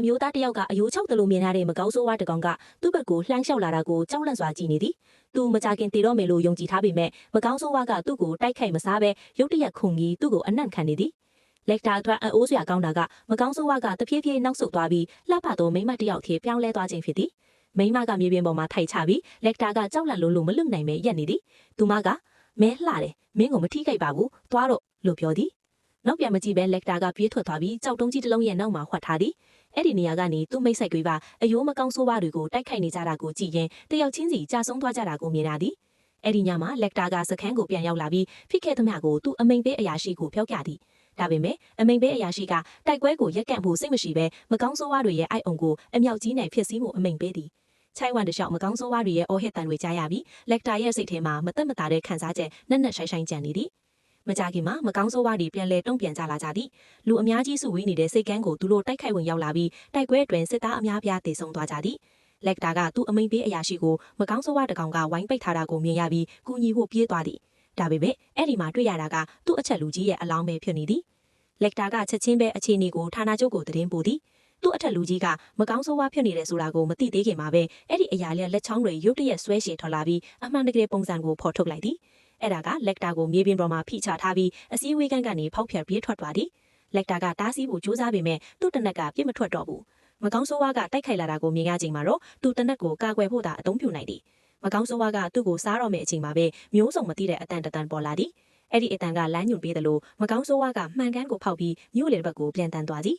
အမျိုးသားတစ်ယောက်ကအယိုးချောက်တယ်လို့မြင်ရတဲ့မကောင်းဆိုးဝါးတကောင်ကသူ့ဘက်ကိုလှမ်းလျှောက်လာတာကိုကြောက်လန့်စွာကြည့်နေသည်သူမကြခင်တည်တော့မယ်လို့ယုံကြည်ထားပေမဲ့မကောင်းဆိုးဝါးကသူ့ကိုတိုက်ခိုက်မစားဘဲရုတ်တရက်ခုန်ပြီးသူ့ကိုအနံ့ခံနေသည်လက်တာအတွက်အိုးစရာကောင်းတာကမကောင်းဆိုးဝါးကတဖြည်းဖြည်းနောက်ဆုတ်သွားပြီးလှပသောမိမတစ်ယောက်ထဲပြောင်းလဲသွားခြင်းဖြစ်သည်မိမကမြေပြင်ပေါ်မှာထိုင်ချပြီးလက်တာကကြောက်လန့်လို့မလွတ်နိုင်ပဲရက်နေသည်သူမကမဲလှတယ်မင်းကိုမထိခိုက်ပါဘူးသွားတော့လို့ပြောသည်နောက်ပြန်မကြည့်ပဲလက်တာကပြေးထွက်သွားပြီးကြောက်တုံးကြီးတစ်လုံးရဲ့နောက်မှာဝှက်ထားသည်အဲ့ဒီနေရာကနေသူ့မိတ်ဆက်တွေကအယိုးမကောင်းဆိုးဝါးတွေကိုတိုက်ခိုက်နေကြတာကိုကြည့်ရင်တယောက်ချင်းစီကြာဆုံးသွားကြတာကိုမြင်ရသည်အဲ့ဒီညမှာလက်တာကစခန်းကိုပြန်ရောက်လာပြီးဖြစ်ခဲ့သမျှကိုသူ့အမိန်ပေးအရာရှိကိုပြောပြသည်ဒါပေမဲ့အမိန်ပေးအရာရှိကတိုက်ပွဲကိုရက်ကန့်ဖို့စိတ်မရှိဘဲမကောင်းဆိုးဝါးတွေရဲ့အိုက်အုံကိုအမြောက်ကြီးနဲ့ဖြစ်စည်းမှုအမိန်ပေးသည်ချိုင်ဝမ်တလျှောက်မကောင်းဆိုးဝါးတွေရဲ့အော်ဟစ်တန်တွေကြားရပြီးလက်တာရဲ့စိတ်ထဲမှာမသက်မသာတဲ့ခံစားချက်နက်နက်ရှိုင်းရှိုင်းကြံနေသည်မကြခင်မှာမကောင်းဆိုးဝါးတွေပြန်လဲတုံ့ပြန်ကြလာကြသည်လူအများကြီးစုဝေးနေတဲ့စိတ်ကန်းကိုသူတို့တိုက်ခိုက်ဝင်ရောက်လာပြီးတိုက်ပွဲအတွင်းစစ်သားအများပြားတေဆုံးသွားကြသည်လက်တာကသူ့အမိန်ပေးအရာရှိကိုမကောင်းဆိုးဝါးတကောင်ကဝိုင်းပိတ်ထားတာကိုမြင်ရပြီးကူညီဖို့ပြေးသွားသည်ဒါပေမဲ့အဲ့ဒီမှာတွေ့ရတာကသူ့အချက်လူကြီးရဲ့အလောင်းပဲဖြစ်နေသည်လက်တာကချက်ချင်းပဲအခြေအနေကိုဌာနချုပ်ကိုသတင်းပို့သည်သူ့အထက်လူကြီးကမကောင်းဆိုးဝါးဖြစ်နေတယ်ဆိုတာကိုမသိသေးခင်မှာပဲအဲ့ဒီအရာလျက်လက်ချောင်းတွေရုတ်တရက်ဆွဲရှည်ထွက်လာပြီးအမှန်တကယ်ပုံစံကိုဖော်ထုတ်လိုက်သည်အဲ့ဒါကလက်တာကိုမြေပြင်ပေါ်မှာဖိချထားပြီးအစည်းအဝေးကနေဖောက်ဖျက်ပြေးထွက်သွားသည်လက်တာကတားဆီးဖို့ကြိုးစားပေမဲ့သူ့တနက်ကပြစ်မထွက်တော့ဘူးမကောင်းဆိုးဝါးကတိုက်ခိုက်လာတာကိုမြင်ရချိန်မှာတော့သူ့တနက်ကိုကာကွယ်ဖို့သာအသုံးပြုနိုင်သည်မကောင်းဆိုးဝါးကသူ့ကိုစားတော့မယ့်အချိန်မှာပဲမျိုးစုံမသိတဲ့အတန်ပေါ်လာသည်အဲ့ဒီအတန်ကလမ်းညွှန်ပေးတယ်လို့မကောင်းဆိုးဝါးကမှန်ကန်ကိုဖောက်ပြီးမြို့လေဘက်ကိုပြန်တန်းသွားသည်